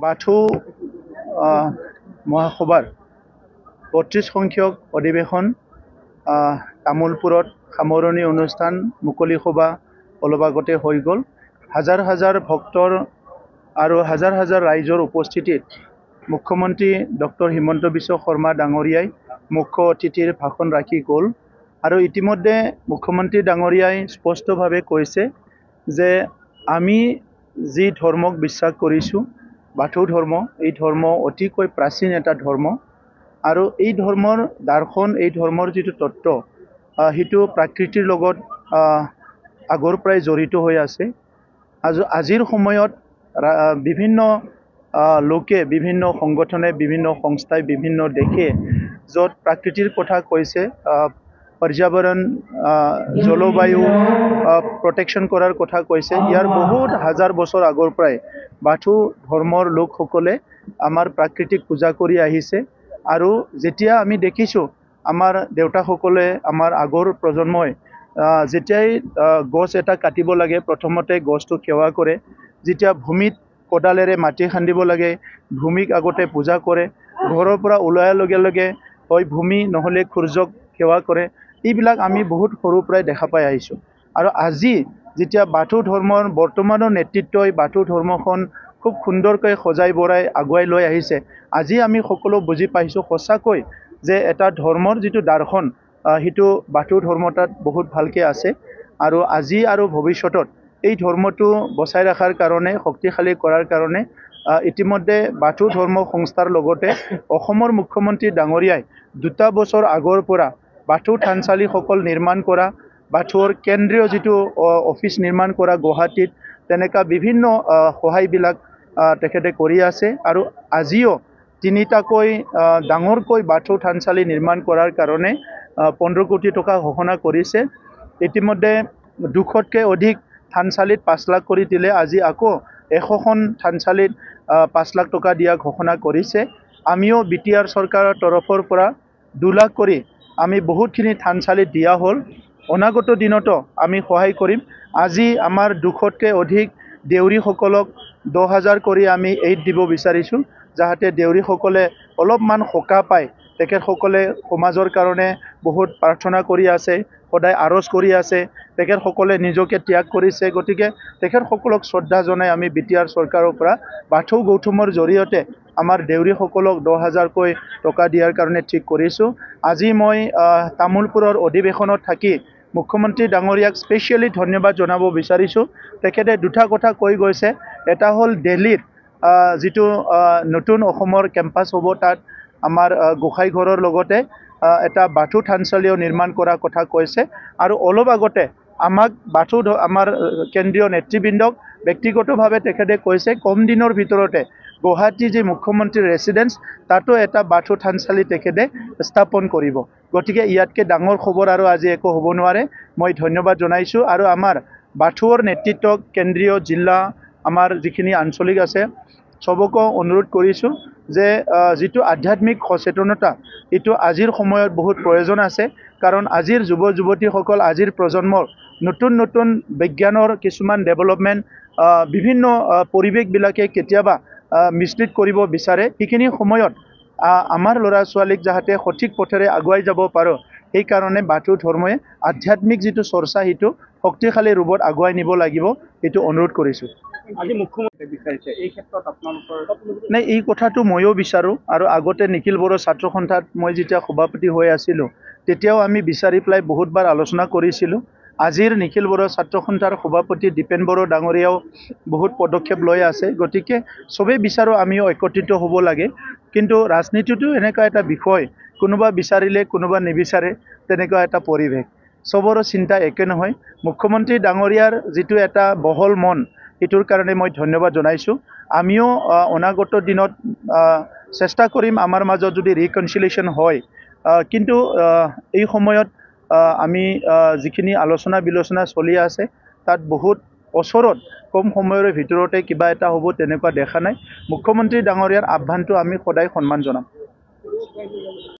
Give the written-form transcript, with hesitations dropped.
বাথৌ মহাসভাৰ ৩৫ সংখ্যক অধিৱেশন তামোলপুৰত সামৰণি অনুষ্ঠান মুকলি সভা অলপ আগতে হৈ গ'ল। হাজাৰ হাজাৰ ভক্তৰ আৰু হাজাৰ হাজাৰ ৰাইজৰ উপস্থিতিত মুখ্যমন্ত্ৰী ডক্টৰ হিমন্ত বিশ্ব শৰ্মা ডাঙৰীয়াই মুখ্য অতিথিৰ ভাষণ ৰাখি গ'ল। আৰু ইতিমধ্যে মুখ্যমন্ত্ৰী ডাঙৰীয়াই স্পষ্টভাৱে কৈছে যে আমি যি ধৰ্মক বিশ্বাস কৰিছোঁ, বাথৌ ধৰ্ম, এই ধৰ্ম অতিকৈ প্ৰাচীন এটা ধৰ্ম। আৰু এই ধৰ্মৰ দৰ্শন, এই ধৰ্মৰ যিটো তত্ত্ব, সেইটো প্ৰকৃতিৰ লগত আগৰ পৰাই জড়িত হৈ আছে। আজিৰ সময়ত বিভিন্ন লোকে, বিভিন্ন সংগঠনে, বিভিন্ন সংস্থাই, বিভিন্ন দেশে য'ত প্ৰকৃতিৰ কথা কৈছে, পৰ্যাবৰণ, জলবায়ু প্ৰটেকশ্যন কৰাৰ কথা কৈছে, ইয়াৰ বহুত হাজাৰ বছৰ আগৰ পৰাই বাথৌ ধৰ্মৰ লোকসকলে আমাৰ প্ৰাকৃতিক পূজা কৰি আহিছে। আৰু যেতিয়া আমি দেখিছোঁ আমাৰ দেউতাসকলে, আমাৰ আগৰ প্ৰজন্মই যেতিয়াই গছ এটা কাটিব লাগে প্ৰথমতে গছটো সেৱা কৰে। যেতিয়া ভূমিত কোদালেৰে মাটি খান্দিব লাগে, ভূমিক আগতে পূজা কৰে। ঘৰৰ পৰা ওলোৱাৰ লগে লগে হয় ভূমি নহ'লে সূৰ্যক সেৱা কৰে। এইবিলাক আমি বহুত সৰুৰ পৰাই দেখা পাই আহিছোঁ। আৰু আজি যেতিয়া বাথৌ ধৰ্মৰ বৰ্তমানৰ নেতৃত্বই বাথৌ ধৰ্মখন খুব সুন্দৰকৈ সজাই বৰাই আগুৱাই লৈ আহিছে, আজি আমি সকলো বুজি পাইছোঁ সঁচাকৈ যে এটা ধৰ্মৰ যিটো দৰ্শন, সেইটো বাথৌ ধৰ্ম তাত বহুত ভালকৈ আছে। আৰু আজি আৰু ভৱিষ্যতত এই ধৰ্মটো বচাই ৰখাৰ কাৰণে, শক্তিশালী কৰাৰ কাৰণে ইতিমধ্যে বাথৌ ধৰ্ম সংস্থাৰ লগতে অসমৰ মুখ্যমন্ত্ৰী ডাঙৰীয়াই 2 বছৰ আগৰ পৰা বাথৌ থানচালিসকল নিৰ্মাণ কৰা, বাথৌৰ কেন্দ্ৰীয় যিটো অফিচ নিৰ্মাণ কৰা গুৱাহাটীত, তেনেকুৱা বিভিন্ন সহায়বিলাক তেখেতে কৰি আছে। আৰু আজিও 3টাকৈ ডাঙৰকৈ বাথৌ থানচালি নিৰ্মাণ কৰাৰ কাৰণে 15 কোটি টকা ঘোষণা কৰিছে। ইতিমধ্যে 200তকৈ অধিক থানচালিত 5 লাখ কৰি দিলে। আজি আকৌ 100খন থানচালিত 5 লাখ টকা দিয়া ঘোষণা কৰিছে। আমিও BTR চৰকাৰৰ তৰফৰ পৰা 2 লাখ কৰি আমি বহুতখিনি থানচালিত দিয়া হ'ল। অনাগত দিনতো আমি সহায় কৰিম। আজি আমাৰ 200তকৈ অধিক দেউৰীসকলক 10,000 কৰি আমি এইড দিব বিচাৰিছোঁ, যাতে দেউৰীসকলে অলপমান সকাহ পায়। তেখেতসকলে সমাজৰ কাৰণে বহুত প্ৰাৰ্থনা কৰি আছে, সদায় আৰজ কৰি আছে, তেখেতসকলে নিজকে ত্যাগ কৰিছে। গতিকে তেখেতসকলক শ্ৰদ্ধা জনাই আমি BTR চৰকাৰৰ পৰা বাথৌ গৌতমৰ জৰিয়তে আমাৰ দেউৰীসকলক 10,000কৈ টকা দিয়াৰ কাৰণে ঠিক কৰিছোঁ। আজি মই তামোলপুৰৰ অধিৱেশনত থাকি মুখ্যমন্ত্ৰী ডাঙৰীয়াক স্পেচিয়েলি ধন্যবাদ জনাব বিচাৰিছোঁ। তেখেতে 2টা কথা কৈ গৈছে। এটা হ'ল দিল্লীত যিটো নতুন অসমৰ কেম্পাছ হ'ব, তাত আমাৰ গোসাঁইঘৰৰ লগতে এটা বাথৌ থানচালিও নিৰ্মাণ কৰাৰ কথা কৈছে। আৰু অলপ আগতে আমাক আমাৰ কেন্দ্ৰীয় নেতৃবৃন্দক ব্যক্তিগতভাৱে তেখেতে কৈছে কম দিনৰ ভিতৰতে গুৱাহাটী যি মুখ্যমন্ত্ৰীৰ ৰেচিডেন্স, তাতো এটা বাথৌ থানচালি তেখেতে স্থাপন কৰিব। গতিকে ইয়াতকৈ ডাঙৰ খবৰ আৰু আজি একো হ'ব নোৱাৰে। মই ধন্যবাদ জনাইছোঁ। আৰু আমাৰ বাথৌৰ নেতৃত্বক, কেন্দ্ৰীয়, জিলা, আমাৰ যিখিনি আঞ্চলিক আছে, চবকো অনুৰোধ কৰিছোঁ যে যিটো আধ্যাত্মিক সচেতনতা, এইটো আজিৰ সময়ত বহুত প্ৰয়োজন আছে। কাৰণ আজিৰ যুৱ যুৱতীসকল, আজিৰ প্ৰজন্মৰ নতুন নতুন বিজ্ঞানৰ কিছুমান ডেভেলপমেণ্ট, বিভিন্ন পৰিৱেশবিলাকে কেতিয়াবা মিছলিড কৰিব বিচাৰে। সেইখিনি সময়ত আমাৰ ল'ৰা ছোৱালীক যাতে সঠিক পথেৰে আগুৱাই যাব পাৰোঁ, সেইকাৰণে বাথৌ ধৰ্মই আধ্যাত্মিক যিটো চৰ্চা, সেইটো শক্তিশালী ৰূপত আগুৱাই নিব লাগিব, এইটো অনুৰোধ কৰিছোঁ। আজি মুখ্যমন্ত্ৰী বিচাৰিছে, এই ক্ষেত্ৰত আপোনালোকৰ নাই, এই কথাটো ময়ো বিচাৰোঁ। আৰু আগতে নিখিল বড়ো ছাত্ৰ সন্থাত মই যেতিয়া সভাপতি হৈ আছিলোঁ, তেতিয়াও আমি বিচাৰি পেলাই বহুতবাৰ আলোচনা কৰিছিলোঁ। আজিৰ নিখিল বড়ো ছাত্ৰ সন্থাৰ সভাপতি দীপেন বড়ো ডাঙৰীয়াও বহুত পদক্ষেপ লৈ আছে। গতিকে চবেই বিচাৰোঁ আমিও একত্ৰিত হ'ব লাগে। কিন্তু ৰাজনীতিটো এনেকুৱা এটা বিষয়, কোনোবা বিচাৰিলে কোনোবা নিবিচাৰে, তেনেকুৱা এটা পৰিৱেশ। চবৰো চিন্তা একে নহয়। মুখ্যমন্ত্ৰী ডাঙৰীয়াৰ যিটো এটা বহল মন, সেইটোৰ কাৰণে মই ধন্যবাদ জনাইছোঁ। আমিও অনাগত দিনত চেষ্টা কৰিম আমাৰ মাজত যদি ৰিকনচিলিয়েশ্যন হয়। কিন্তু এই সময়ত আমি যিখিনি আলোচনা বিলোচনা চলি আছে, তাত বহুত ওচৰত কম সময়ৰ ভিতৰতে কিবা এটা হ'ব তেনেকুৱা দেখা নাই। মুখ্যমন্ত্ৰী ডাঙৰীয়াৰ আহ্বানটো আমি সদায় সন্মান জনাম।